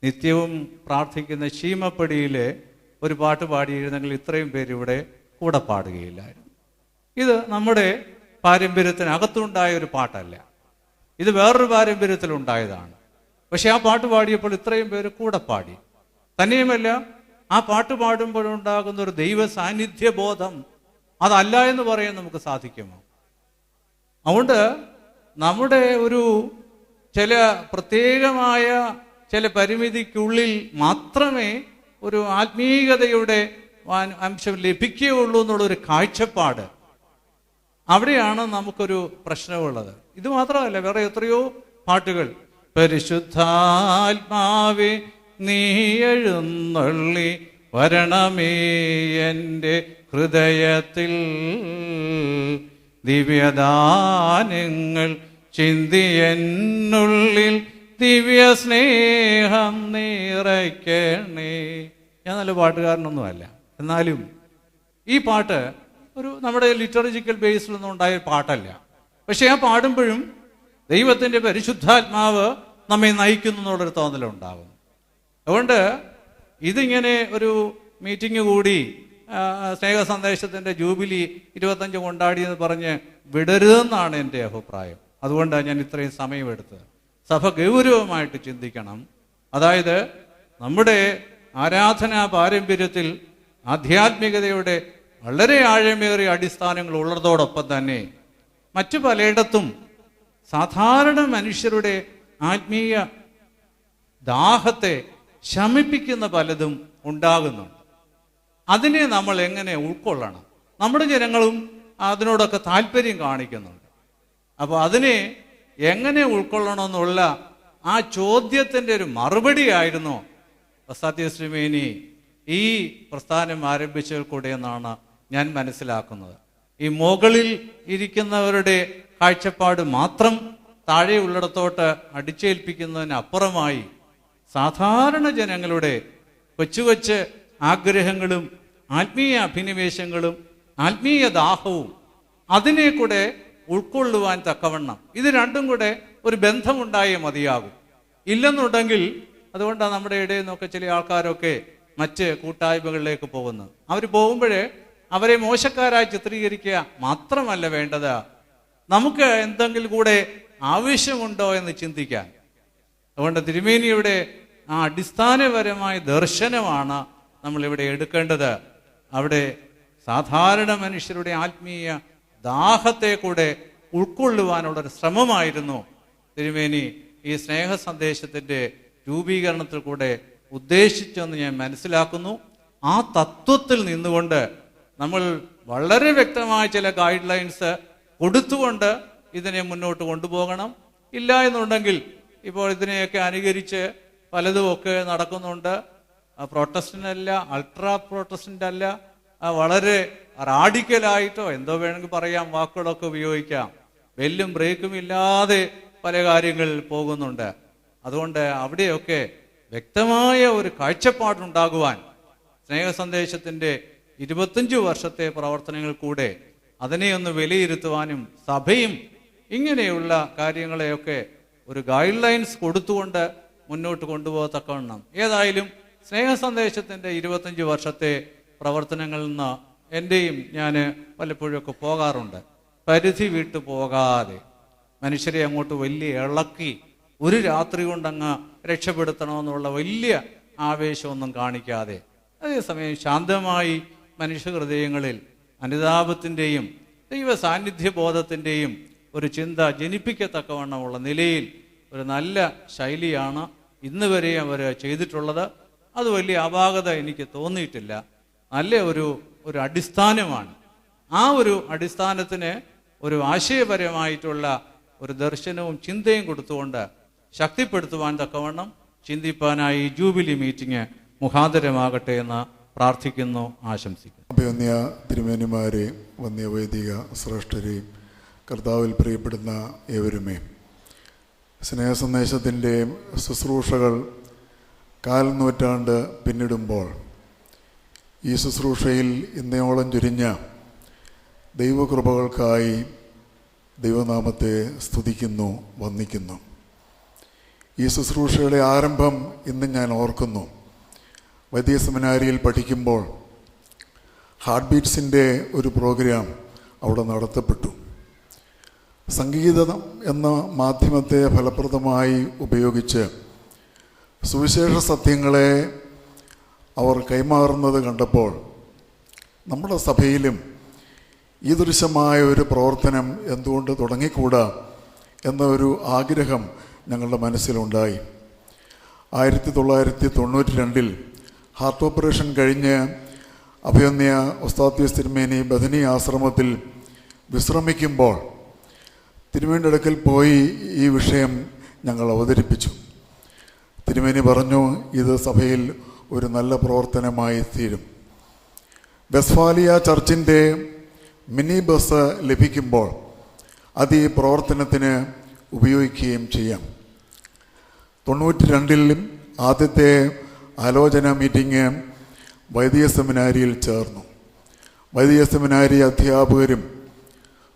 Speaker 6: നിത്യവും പ്രാർത്ഥിക്കുന്ന ശീമപ്പടിയിലെ ഒരു പാട്ട് പാടിയിരുന്നെങ്കിൽ ഇത്രയും പേര് ഇവിടെ കൂടെ പാടുകയില്ലായിരുന്നു. ഇത് നമ്മുടെ പാരമ്പര്യത്തിനകത്തുണ്ടായ ഒരു പാട്ടല്ല, ഇത് വേറൊരു പാരമ്പര്യത്തിലുണ്ടായതാണ്. പക്ഷെ ആ പാട്ട് പാടിയപ്പോൾ ഇത്രയും പേര് കൂടെ പാടി. തന്നെയുമല്ല, ആ പാട്ട് പാടുമ്പോഴുണ്ടാകുന്ന ഒരു ദൈവ സാന്നിധ്യ ബോധം അതല്ല എന്ന് പറയാൻ നമുക്ക് സാധിക്കുമോ? അതുകൊണ്ട് നമ്മുടെ ഒരു ചില പ്രത്യേകമായ ചില പരിമിതിക്കുള്ളിൽ മാത്രമേ ഒരു ആത്മീയതയുടെ അംശം ലഭിക്കുകയുള്ളൂ എന്നുള്ളൊരു കാഴ്ചപ്പാട്, അവിടെയാണ് നമുക്കൊരു പ്രശ്നമുള്ളത്. ഇത് മാത്രമല്ല, വേറെ എത്രയോ പാട്ടുകൾ. പരിശുദ്ധാത്മാവേ നീ എഴുന്നള്ളി വരണമേ എൻ്റെ ഹൃദയത്തിൽ, ദിവ്യദാനങ്ങൾ ചിന്തിയെന്നുള്ളിൽ ദിവ്യ സ്നേഹം നിറയ്ക്കണേ. ഞാൻ നല്ല പാട്ടുകാരനൊന്നുമല്ല, എന്നാലും ഈ പാട്ട് ഒരു നമ്മുടെ ലിറ്ററജിക്കൽ ബേസിലൊന്നും ഉണ്ടായ പാട്ടല്ല. പക്ഷെ ആ പാടുമ്പോഴും ദൈവത്തിൻ്റെ പരിശുദ്ധാത്മാവ് നമ്മെ നയിക്കുന്നു എന്നുള്ളൊരു തോന്നലുണ്ടാകും. അതുകൊണ്ട് ഇതിങ്ങനെ ഒരു മീറ്റിംഗ് കൂടി സ്നേഹ സന്ദേശത്തിൻ്റെ ജൂബിലി 25 കൊണ്ടാടിയെന്ന് പറഞ്ഞ് വിടരുതെന്നാണ് എൻ്റെ അഭിപ്രായം. അതുകൊണ്ടാണ് ഞാൻ ഇത്രയും സമയമെടുത്തത്. സഭ ഗൗരവമായിട്ട് ചിന്തിക്കണം. അതായത് നമ്മുടെ ആരാധനാ പാരമ്പര്യത്തിൽ ആധ്യാത്മികതയുടെ വളരെ ആഴമേറിയ അടിസ്ഥാനങ്ങൾ ഉള്ളതോടൊപ്പം തന്നെ മറ്റു പലയിടത്തും സാധാരണ മനുഷ്യരുടെ ആത്മീയ ദാഹത്തെ ശമിപ്പിക്കുന്ന പലതും ഉണ്ടാകുന്നുണ്ട്. അതിനെ നമ്മൾ എങ്ങനെ ഉൾക്കൊള്ളണം? നമ്മുടെ ജനങ്ങളും അതിനോടൊക്കെ താല്പര്യം കാണിക്കുന്നുണ്ട്. അപ്പോൾ അതിനെ എങ്ങനെ ഉൾക്കൊള്ളണമെന്നുള്ള ആ ചോദ്യത്തിൻ്റെ ഒരു മറുപടി ആയിരുന്നു സത്യശ്രീമേനി ഈ പ്രസ്ഥാനം ആരംഭിച്ചതിൽ കൂടെ എന്നാണ് ഞാൻ മനസ്സിലാക്കുന്നത്. ഈ മുകളിൽ ഇരിക്കുന്നവരുടെ കാഴ്ചപ്പാട് മാത്രം താഴെയുള്ളിടത്തോട്ട് അടിച്ചേൽപ്പിക്കുന്നതിനപ്പുറമായി സാധാരണ ജനങ്ങളുടെ കൊച്ചു കൊച്ചു ആഗ്രഹങ്ങളും ആത്മീയ അഭിനിവേശങ്ങളും ആത്മീയ ദാഹവും അതിനെ കൂടെ ഉൾക്കൊള്ളുവാൻ തക്കവണ്ണം ഇത് രണ്ടും കൂടെ ഒരു ബന്ധമുണ്ടായേ മതിയാകും. ഇല്ലെന്നുണ്ടെങ്കിൽ, അതുകൊണ്ടാണ് നമ്മുടെ ഇടയിൽ നിന്നൊക്കെ ചില ആൾക്കാരൊക്കെ മറ്റ് കൂട്ടായ്മകളിലേക്ക് പോകുന്നത്. അവർ പോകുമ്പോഴേ അവരെ മോശക്കാരായി ചിത്രീകരിക്കുക മാത്രമല്ല വേണ്ടത്, നമുക്ക് എന്തെങ്കിലും കൂടെ ആവശ്യമുണ്ടോ എന്ന് ചിന്തിക്കാൻ. അതുകൊണ്ട് തിരുമേനിയുടെ ആ അടിസ്ഥാനപരമായ ദർശനമാണ് നമ്മളിവിടെ എടുക്കേണ്ടത്. അവിടെ സാധാരണ മനുഷ്യരുടെ ആത്മീയ ദാഹത്തെ കൂടെ ഉൾക്കൊള്ളുവാനുള്ളൊരു ശ്രമമായിരുന്നു തിരുമേനി ഈ സ്നേഹ സന്ദേശത്തിൻ്റെ രൂപീകരണത്തിൽ കൂടെ ഉദ്ദേശിച്ചെന്ന് ഞാൻ മനസ്സിലാക്കുന്നു. ആ തത്വത്തിൽ നിന്നുകൊണ്ട് നമ്മൾ വളരെ വ്യക്തമായ ചില ഗൈഡ് ലൈൻസ് കൊടുത്തുകൊണ്ട് ഇതിനെ മുന്നോട്ട് കൊണ്ടുപോകണം. ഇല്ല എന്നുണ്ടെങ്കിൽ ഇപ്പോൾ ഇതിനെയൊക്കെ അനുകരിച്ച് പലതുമൊക്കെ നടക്കുന്നുണ്ട്. പ്രൊട്ടസ്റ്റൻ്റ് അല്ല, അൾട്രാ പ്രൊട്ടസ്റ്റൻ്റ് അല്ല, വളരെ റാഡിക്കലായിട്ടോ എന്തോ വേണമെങ്കിൽ പറയാം, വാക്കുകളൊക്കെ ഉപയോഗിക്കാം. ബെല്ലും ബ്രേക്കും ഇല്ലാതെ പല കാര്യങ്ങളിൽ പോകുന്നുണ്ട്. അതുകൊണ്ട് അവിടെയൊക്കെ വ്യക്തമായ ഒരു കാഴ്ചപ്പാടുണ്ടാകുവാൻ സ്നേഹസന്ദേശത്തിൻ്റെ 25 വർഷത്തെ പ്രവർത്തനങ്ങൾ കൂടെ അതിനെ ഒന്ന് വിലയിരുത്തുവാനും സഭയും ഇങ്ങനെയുള്ള കാര്യങ്ങളെയൊക്കെ ഒരു ഗൈഡ് ലൈൻസ് കൊടുത്തുകൊണ്ട് മുന്നോട്ട് കൊണ്ടുപോകത്തക്കവണ്ണം ഏതായാലും സ്നേഹസന്ദേശത്തിൻ്റെ 25 വർഷത്തെ പ്രവർത്തനങ്ങളിൽ നിന്ന് എൻ്റെയും ഞാൻ പലപ്പോഴൊക്കെ പോകാറുണ്ട്. പരിധി വിട്ടു പോകാതെ മനുഷ്യരെ അങ്ങോട്ട് വലിയ ഇളക്കി ഒരു രാത്രി കൊണ്ടങ്ങ് രക്ഷപ്പെടുത്തണമെന്നുള്ള വലിയ ആവേശമൊന്നും കാണിക്കാതെ അതേസമയം ശാന്തമായി മനുഷ്യഹൃദയങ്ങളിൽ അനുതാപത്തിൻ്റെയും ദൈവ സാന്നിധ്യബോധത്തിൻ്റെയും ഒരു ചിന്ത ജനിപ്പിക്കത്തക്കവണ്ണമുള്ള നിലയിൽ ഒരു നല്ല ശൈലിയാണ് ഇന്ന് വരെ അവർ ചെയ്തിട്ടുള്ളത്. അത് വലിയ അപാകത എനിക്ക് തോന്നിയിട്ടില്ല. നല്ല ഒരു അടിസ്ഥാനമാണ്. ആ ഒരു അടിസ്ഥാനത്തിന് ഒരു ആശയപരമായിട്ടുള്ള ഒരു ദർശനവും ചിന്തയും കൊടുത്തുകൊണ്ട് ശക്തിപ്പെടുത്തുവാൻ തക്കവണ്ണം ചിന്തിപ്പാനായി ജൂബിലി മീറ്റിംഗ് മുഖാന്തരമാകട്ടെ എന്ന് പ്രാർത്ഥിക്കുന്നു, ആശംസിക്കുന്നു.
Speaker 7: അഭിവന്യ തിരുമേനിമാരെ, വന്യവൈദിക ശ്രേഷ്ഠരെയും കർത്താവിൽ പ്രിയപ്പെടുന്ന ഏവരുമേ, സ്നേഹസന്ദേശത്തിൻ്റെ ശുശ്രൂഷകൾ 4 നൂറ്റാണ്ട് പിന്നിടുമ്പോൾ ഈ ശുശ്രൂഷയിൽ ഇന്നയോളം ചുരിഞ്ഞ ദൈവകൃപകൾക്കായി ദൈവനാമത്തെ സ്തുതിക്കുന്നു, വന്ദിക്കുന്നു. ഈ ശുശ്രൂഷയുടെ ആരംഭം ഇന്ന് ഞാൻ ഓർക്കുന്നു. വൈദിക സെമിനാരിയിൽ പഠിക്കുമ്പോൾ ഹാർട്ട് ബീറ്റ്സിൻ്റെ ഒരു പ്രോഗ്രാം അവിടെ നടത്തപ്പെട്ടു. സംഗീതം എന്ന മാധ്യമത്തെ ഫലപ്രദമായി ഉപയോഗിച്ച് സുവിശേഷ സത്യങ്ങളെ അവർ കൈമാറുന്നത് കണ്ടപ്പോൾ നമ്മുടെ സഭയിലും ഈ ദൃശ്യമായ ഒരു പ്രവർത്തനം എന്തുകൊണ്ട് തുടങ്ങിക്കൂടാ എന്നൊരു ആഗ്രഹം ഞങ്ങളുടെ മനസ്സിലുണ്ടായി. 1992 ഹാർട്ട് ഓപ്പറേഷൻ കഴിഞ്ഞ് അഭിവന്യ ഉസ്താദ് തിരുമേനി ബഥനി ആശ്രമത്തിൽ വിശ്രമിക്കുമ്പോൾ തിരുമേനിയുടെ അടുക്കൽ പോയി ഈ വിഷയം ഞങ്ങൾ അവതരിപ്പിച്ചു. തിരുമേനി പറഞ്ഞു, ഇത് സഭയിൽ ഒരു നല്ല പ്രവർത്തനമായി തീരും. വെസ്ഫാലിയ ചർച്ചിൻ്റെ മിനി ബസ് ലഭിക്കുമ്പോൾ അത് ഈ പ്രവർത്തനത്തിന് ഉപയോഗിക്കുകയും ചെയ്യാം. 92 ആദ്യത്തെ ആലോചന മീറ്റിംഗ് വൈദിക സെമിനാരിയിൽ ചേർന്നു. വൈദിക സെമിനാരി അധ്യാപകരും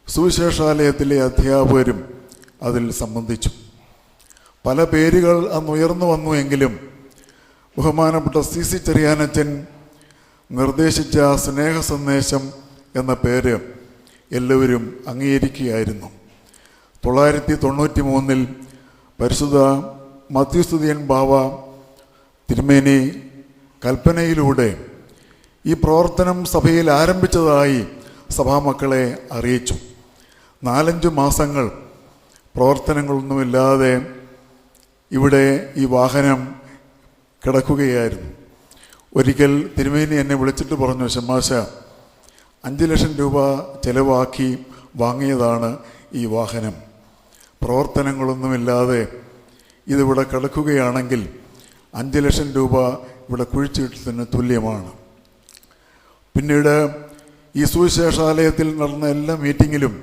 Speaker 7: സുവിശേഷാലയത്തിലെ അധ്യാപകരും അതിൽ സംബന്ധിച്ചു. പല പേരുകൾ അന്ന് ഉയർന്നു വന്നു എങ്കിലും ബഹുമാനപ്പെട്ട CC ചെറിയാനച്ചൻ നിർദ്ദേശിച്ച സ്നേഹ സന്ദേശം എന്ന പേര് എല്ലാവരും അംഗീകരിക്കുകയായിരുന്നു. 1993 പരിശുദ്ധ മധ്യസ്തുതിയൻ ബാവ തിരുമേനി കൽപ്പനയിലൂടെ ഈ പ്രവർത്തനം സഭയിൽ ആരംഭിച്ചതായി സഭാമക്കളെ അറിയിച്ചു. 4-5 മാസങ്ങൾ പ്രവർത്തനങ്ങളൊന്നുമില്ലാതെ ഇവിടെ ഈ വാഹനം കിടക്കുകയായിരുന്നു. ഒരിക്കൽ തിരുമേനി എന്നെ വിളിച്ചിട്ട് പറഞ്ഞു, ശമാശ 5 ലക്ഷം രൂപ ചെലവാക്കി വാങ്ങിയതാണ് ഈ വാഹനം. പ്രവർത്തനങ്ങളൊന്നുമില്ലാതെ ഇതിവിടെ കിടക്കുകയാണെങ്കിൽ 5 ലക്ഷം രൂപ ഇവിടെ കുഴിച്ചിട്ടതിന് തുല്യമാണ്. പിന്നീട് ഈ സുവിശേഷാലയത്തിൽ നടന്ന എല്ലാ മീറ്റിങ്ങിലും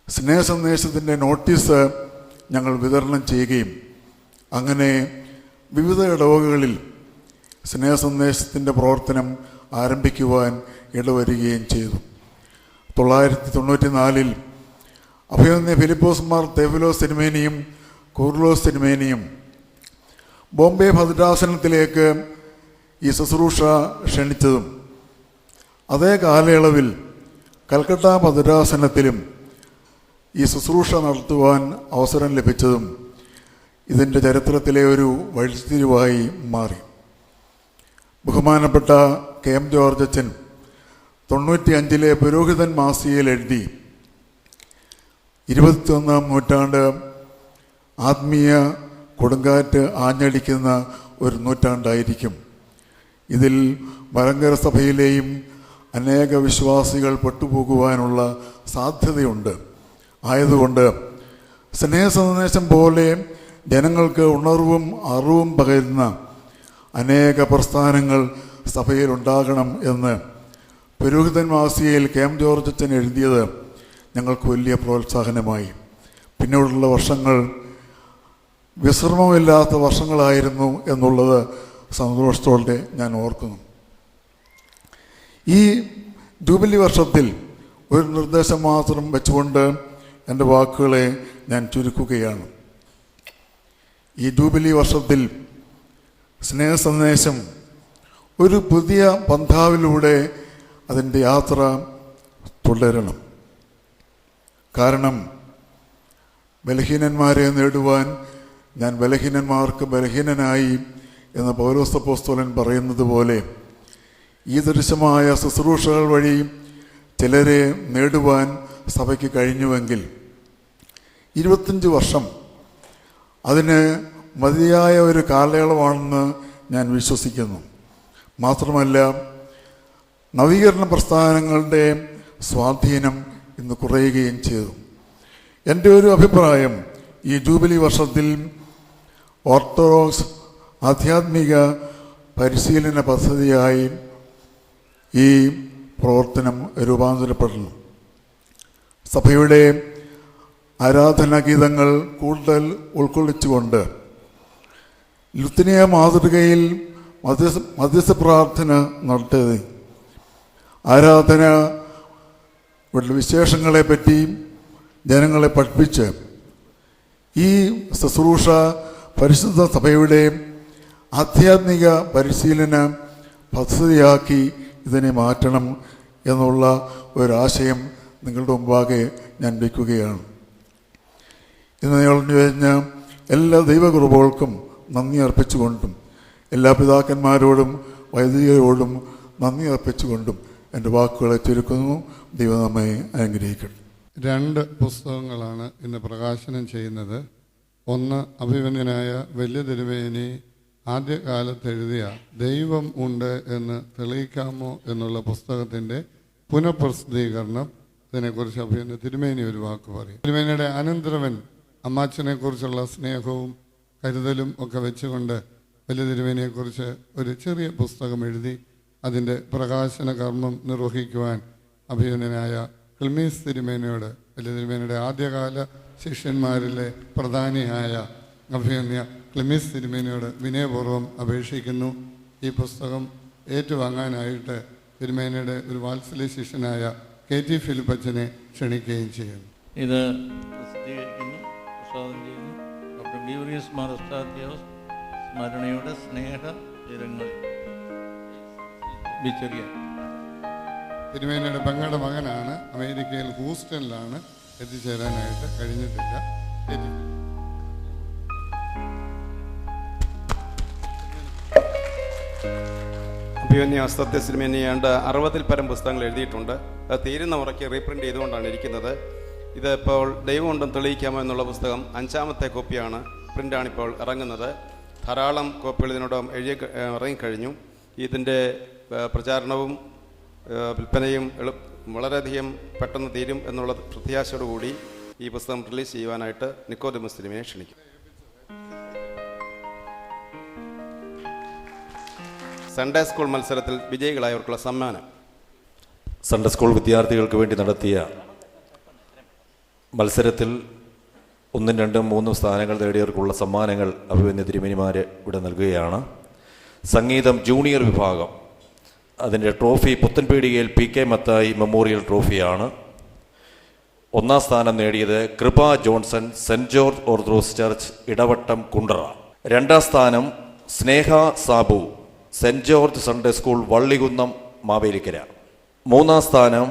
Speaker 7: സ്നേഹസന്ദേശത്തിൻ്റെ നോട്ടീസ് ഞങ്ങൾ വിതരണം ചെയ്യുകയും അങ്ങനെ വിവിധ ഇടവകകളിൽ സ്നേഹസന്ദേശത്തിൻ്റെ പ്രവർത്തനം ആരംഭിക്കുവാൻ ഇടവരികയും ചെയ്തു. 1994 അഭിവന്യ ഫിലിപ്പോസ് മാർ തെഫിലോസ് തിരുമേനിയും കൂർലോസ് തിരുമേനിയും ബോംബെ ഭദ്രാസനത്തിലേക്ക് ഈ ശുശ്രൂഷ ക്ഷണിച്ചതും അതേ കാലയളവിൽ കൽക്കട്ട ഭദ്രാസനത്തിലും ഈ ശുശ്രൂഷ നടത്തുവാൻ അവസരം ലഭിച്ചതും ഇതിൻ്റെ ചരിത്രത്തിലെ ഒരു വഴിത്തിരിവായി മാറി. ബഹുമാനപ്പെട്ട KM ജോർജ് അച്ഛൻ 95 പുരോഹിതൻ മാസികയിൽ എഴുതി, 21-ാം നൂറ്റാണ്ട് ആത്മീയ കൊടുങ്കാറ്റ് ആഞ്ഞടിക്കുന്ന ഒരു നൂറ്റാണ്ടായിരിക്കും. ഇതിൽ മലങ്കര സഭയിലെയും അനേക വിശ്വാസികൾ പെട്ടുപോകുവാനുള്ള സാധ്യതയുണ്ട്. ആയതുകൊണ്ട് സ്നേഹസന്ദേശം പോലെ ജനങ്ങൾക്ക് ഉണർവും അറിവും പകരുന്ന അനേക പ്രസ്ഥാനങ്ങൾ സഭയിലുണ്ടാകണം എന്ന് പുരോഹിതൻ മാസികയിൽ KM ജോർജ് അച്ഛൻ എഴുതിയത് ഞങ്ങൾക്ക് വലിയ പ്രോത്സാഹനമായി. പിന്നീടുള്ള വർഷങ്ങൾ വിശ്രമമില്ലാത്ത വർഷങ്ങളായിരുന്നു എന്നുള്ളത് സന്തോഷത്തോടെ ഞാൻ ഓർക്കുന്നു. ഈ ജൂബിലി വർഷത്തിൽ ഒരു നിർദ്ദേശം മാത്രം വെച്ചുകൊണ്ട് എൻ്റെ വാക്കുകളെ ഞാൻ ചുരുക്കുകയാണ്. ഈ ജൂബിലി വർഷത്തിൽ സ്നേഹസന്ദേശം ഒരു പുതിയ പന്ഥാവിലൂടെ അതിൻ്റെ യാത്ര തുടരണം. കാരണം ബലഹീനന്മാരെ നേടുവാൻ ഞാൻ ബലഹീനന്മാർക്ക് ബലഹീനനായി എന്ന് പൗലോസ് അപ്പോസ്തലൻ പറയുന്നത് പോലെ ഈ ദൃശ്യമായ ശുശ്രൂഷകൾ വഴി ചിലരെ നേടുവാൻ സഭയ്ക്ക് കഴിഞ്ഞുവെങ്കിൽ 25 വർഷം അതിന് മതിയായ ഒരു കാലയളവാണെന്ന് ഞാൻ വിശ്വസിക്കുന്നു. മാത്രമല്ല, നവീകരണ പ്രസ്ഥാനങ്ങളുടെ സ്വാധീനം ഇന്ന് കുറയുകയും ചെയ്തു. എൻ്റെ ഒരു അഭിപ്രായം, ഈ ജൂബിലി വർഷത്തിൽ ഓർത്തഡോക്സ് ആധ്യാത്മിക പരിശീലന പദ്ധതിയായി ഈ പ്രവർത്തനം രൂപാന്തരപ്പെടണം. സഭയുടെ ആരാധനാഗീതങ്ങൾ കൂടുതൽ ഉൾക്കൊള്ളിച്ചുകൊണ്ട് ലുത്തിനിയ മാതൃകയിൽ മധ്യസ്ഥ പ്രാർത്ഥന നടത്തിയത്, ആരാധന വിശേഷങ്ങളെപ്പറ്റി ജനങ്ങളെ പഠിപ്പിച്ച് ഈ ശുശ്രൂഷ പരിശുദ്ധ സഭയുടെ ആധ്യാത്മിക പരിശീലന പദ്ധതിയാക്കി ഇതിനെ മാറ്റണം എന്നുള്ള ഒരാശയം നിങ്ങളുടെ മുമ്പാകെ ഞാൻ വയ്ക്കുകയാണ്. ഇന്ന് കഴിഞ്ഞ എല്ലാ ദൈവകൃപകൾക്കും നന്ദി അർപ്പിച്ചുകൊണ്ടും എല്ലാ പിതാക്കന്മാരോടും വൈദികരോടും നന്ദി അർപ്പിച്ചുകൊണ്ടും എൻ്റെ വാക്കുകളെ ചുരുക്കുന്നു. ദൈവം നമ്മെ അനുഗ്രഹിക്കട്ടെ.
Speaker 2: 2 പുസ്തകങ്ങളാണ് ഇന്ന് പ്രകാശനം ചെയ്യുന്നത്. ഒന്ന്, അഭിമന്യനായ വലിയ തിരുമേനി ആദ്യകാലത്ത് എഴുതിയ ദൈവം ഉണ്ട് എന്ന് തെളിയിക്കാമോ എന്നുള്ള പുസ്തകത്തിൻ്റെ പുനഃപ്രസിദ്ധീകരണം. ഇതിനെക്കുറിച്ച് അഭിമന്യ തിരുമേനി ഒരു വാക്ക് പറയും. തിരുമേനിയുടെ അനന്തരവൻ അമ്മാച്ചനെ കുറിച്ചുള്ള സ്നേഹവും കരുതലും ഒക്കെ വെച്ചുകൊണ്ട് വലിയ തിരുമേനിയെക്കുറിച്ച് ഒരു ചെറിയ പുസ്തകം എഴുതി അതിൻ്റെ പ്രകാശന കർമ്മം നിർവഹിക്കുവാൻ അഭിമന്യനായ ക്ലിമീസ് തിരുമേനിയോട്, വലിയ തിരുമേനിയുടെ ആദ്യകാല ശിഷ്യന്മാരിലെ പ്രധാനിയായ അഭിമന്യ ക്ലിമീസ് തിരുമേനിയോട് വിനയപൂർവ്വം അപേക്ഷിക്കുന്നു. ഈ പുസ്തകം ഏറ്റുവാങ്ങാനായിട്ട് തിരുമേനിയുടെ ഒരു വാത്സല്യ ശിഷ്യനായ KT ഫിലിപ്പച്ചനെ ക്ഷണിക്കുകയും ചെയ്യുന്നു.
Speaker 6: ഇത് പ്രസിദ്ധീകരിക്കുന്നു, പ്രസാദം ചെയ്യുന്നു. ഡോക്ടർ ഗ്യൂറിയസ് മാർ എസ്താത്യോസ് സ്മരണയുടെ സ്നേഹ തീരങ്ങളിൽ ബിച്ചെറിയ.
Speaker 2: തിരുമേനിയുടെ പെങ്ങളുടെ മകനാണ്. അമേരിക്കയിൽ ഹൂസ്റ്റണിലാണ്. എത്തിച്ചേരാനായിട്ട് കഴിഞ്ഞിട്ടില്ല.
Speaker 4: അഭിമന്യ സത്യസിനിമേനി ഏതാണ്ട് 60-ൽ പരം പുസ്തകങ്ങൾ എഴുതിയിട്ടുണ്ട്. അത് തീരുന്ന മുറയ്ക്ക് റീപ്രിൻ്റ് ചെയ്തുകൊണ്ടാണ് ഇരിക്കുന്നത്. ഇത് ഇപ്പോൾ ദൈവമുണ്ടും തെളിയിക്കാമോ എന്നുള്ള പുസ്തകം 5ാമത്തെ കോപ്പിയാണ്, പ്രിൻ്റാണിപ്പോൾ ഇറങ്ങുന്നത്. ധാരാളം കോപ്പികൾ ഇതിനോടൊപ്പം ഇറങ്ങിക്കഴിഞ്ഞു. ഇതിൻ്റെ പ്രചാരണവും വിൽപ്പനയും വളരെയധികം പെട്ടെന്ന് തീരും എന്നുള്ള പ്രത്യാശയോടുകൂടി ഈ പുസ്തകം റിലീസ് ചെയ്യുവാനായിട്ട് നിക്കോദെമസ് തിരുമേനിയെ ക്ഷണിക്കും. സൺഡേ സ്കൂൾ മത്സരത്തിൽ വിജയികളായവർക്കുള്ള സമ്മാനം.
Speaker 8: സൺഡേ സ്കൂൾ വിദ്യാർത്ഥികൾക്ക് വേണ്ടി നടത്തിയ മത്സരത്തിൽ 1, 2, 3 സ്ഥാനങ്ങൾ നേടിയവർക്കുള്ള സമ്മാനങ്ങൾ അഭിമന്യ തിരുമേനിമാർ ഇവിടെ നൽകുകയാണ്. സംഗീതം ജൂനിയർ വിഭാഗം, അതിൻ്റെ ട്രോഫി പുത്തൻപീടികയിൽ PK മത്തായി മെമ്മോറിയൽ ട്രോഫിയാണ്. 1ാം സ്ഥാനം നേടിയത് Kripa Johnson, saint George orthodox church, Edavattom, Kundara. 2ാം സ്ഥാനം Sneha Sabu, saint George Sunday school, Vallikunnam, Mavelikara. 3ാം സ്ഥാനം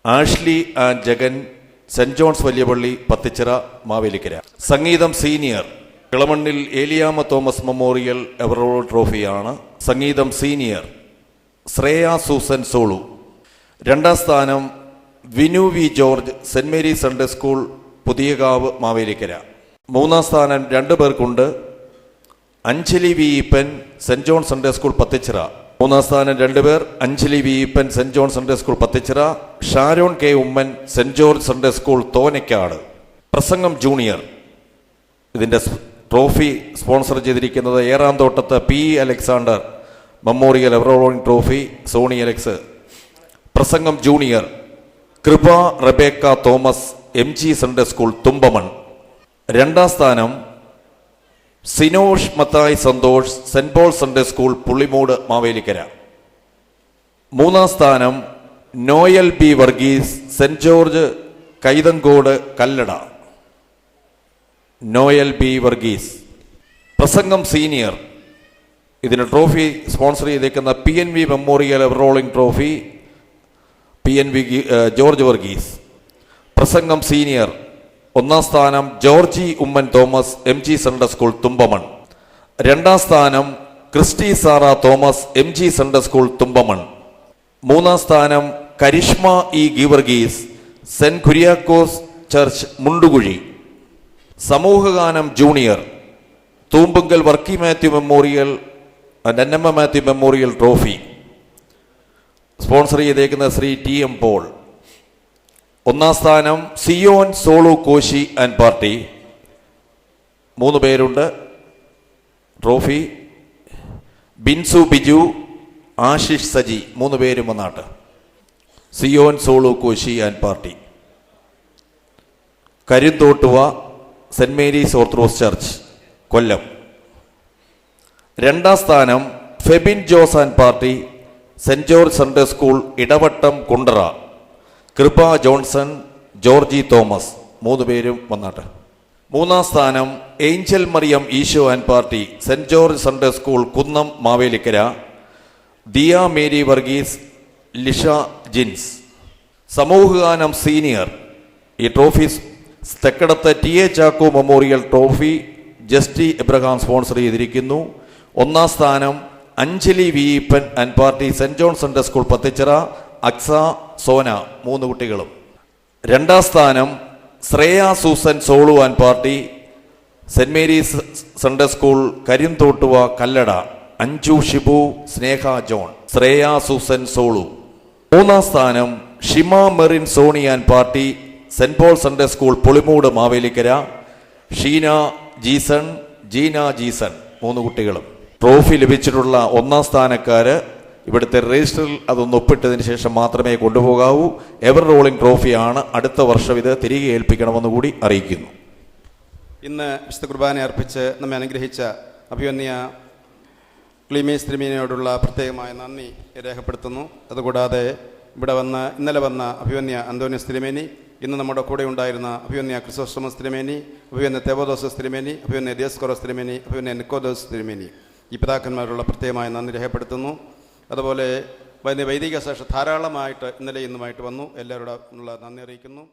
Speaker 8: Ashley and Jagan, saint John's Valiyapally, Pathichira, Mavelikara. സംഗീതം senior Kilamannil Eliyamma Thomas memorial എവറോൾ ട്രോഫിയാണ്. സംഗീതം സീനിയർ ശ്രേയ സൂസൻ സോളു. 2ാം സ്ഥാനം Vinu V George, saint Mary's Sunday school, Puthiyakavu, Mavelikara. 3-ാം സ്ഥാനം 2 പേർക്കുണ്ട്. Anjali V Eapen, saint John Sunday school, Pathichira. 3-ാം സ്ഥാനം 2 പേർ. Anjali V Eapen, saint John Sunday school, Pathichira. Sharon K Oommen, saint George Sunday school, Thonakkad. പ്രസംഗം ജൂനിയർ. ഇതിൻ്റെ ട്രോഫി സ്പോൺസർ ചെയ്തിരിക്കുന്നത് Eranthottathu P Alexander memorial ever rolling trophy, Sony Alex. പ്രസംഗം junior Kripa Rebecca Thomas, MG Sunday school, Thumpamon. 2-ാം സ്ഥാനം Sinosh Mathai Santhosh, saint Paul Sunday school, Pullimoodu, Mavelikara. 3-ാം സ്ഥാനം Noel B Varghese, saint George, Kaithacode, Kallada. Noel B Varghese. പ്രസംഗം സീനിയർ. ഇതിന് ട്രോഫി സ്പോൺസർ ചെയ്തേക്കുന്ന PNV memorial ever rolling trophy, PNV George Varghese. പ്രസംഗം സീനിയർ 1-ാം സ്ഥാനം Georgie Oommen Thomas, MG Sunday school, Thumpamon. 2-ാം സ്ഥാനം Christy Sara Thomas, MG Sunday school, Thumpamon. 3-ാം സ്ഥാനം Karishma E Geevarghese, saint Kuriakose church, Mundukuzhi. സമൂഹഗാനം junior Thoompunkal Varkey Mathew memorial, Nannamma Mathew memorial trophy sponsor ചെയ്തേക്കുന്ന ശ്രീ TM പോൾ. 1-ാം സ്ഥാനം Zion Solu Koshy and party. 3 പേരുണ്ട്. ട്രോഫി ബിൻസു ബിജു, ആശിഷ് സജി, 3 പേരും വന്നാട്ട്. Zion Solu Koshy and party. Karinthottuva saint Mary's orthodox church, Kollam. 2-ാം സ്ഥാനം Febin Jose and party, saint George Sunday school, Edavattom, Kundara. Kripa Johnson, Georgie Thomas, 3 പേരും വന്നാട്ട്. 3-ാം സ്ഥാനം Angel Mariam Eesho and party, saint George Sunday school, Kunnam, Mavelikara. Diya Mary Varghese, Lisha Jins. സമൂഹഗാനം സീനിയർ. ഈ trophy Thekkadathu TA Chacko memorial trophy, Justy Abraham sponsor ചെയ്തിരിക്കുന്നു. 1-ാം സ്ഥാനം Anjali V Eapen and party, saint John Sunday school, Pathichira. Aksa, Sona, 3 കുട്ടികളും. 2-ാം സ്ഥാനം Shreya Susan Solu and party, saint Mary's Sunday school, Karinthottuva, Kallada. Anju Shibu, Sneha John. Shreya Susan Solu. 3-ാം സ്ഥാനം Shima Merin Sony and party, saint Paul Sunday school, Pulimoodu, Mavelikara. Sheena Jeeson, Jeena Jeeson, 3 കുട്ടികളും. ട്രോഫി ലഭിച്ചിട്ടുള്ള 1-ാം സ്ഥാനക്കാര് ഇവിടുത്തെ രജിസ്റ്ററിൽ അതൊന്ന് ഒപ്പിട്ടതിന് ശേഷം മാത്രമേ കൊണ്ടുപോകാവൂ. Ever rolling ട്രോഫിയാണ്. അടുത്ത വർഷം ഇത് തിരികെ ഏൽപ്പിക്കണമെന്ന് കൂടി അറിയിക്കുന്നു.
Speaker 4: ഇന്ന് വിശുദ്ധ കുർബാന അർപ്പിച്ച് നമ്മെ അനുഗ്രഹിച്ച അഭിവന്യ ക്ലീമീസ് തിരുമേനിയോടുള്ള പ്രത്യേകമായ നന്ദി രേഖപ്പെടുത്തുന്നു. അതുകൂടാതെ ഇന്നലെ വന്ന അഭിവന്യ അന്തോണിയോസ് തിരുമേനി, ഇന്ന് നമ്മുടെ കൂടെ ഉണ്ടായിരുന്ന അഭിവന്യ ക്രിസോസ്റ്റമസ് തിരുമേനി, അഭിവന്യ തെവോദോസസ് തിരുമേനി, അഭിവന്യ ദിയോസ്കോറോസ് തിരുമേനി, അഭിവന്യ നിക്കോദോസ് തിരുമേനി, ഈ പിതാക്കന്മാരുള്ള പ്രത്യേകമായ നന്ദി രേഖപ്പെടുത്തുന്നു. അതുപോലെ വൈദിക ശേഷം ധാരാളമായിട്ട് ഇന്നലെ ഇന്നുമായിട്ട് വന്നു. എല്ലാവരോടും നന്ദി അറിയിക്കുന്നു.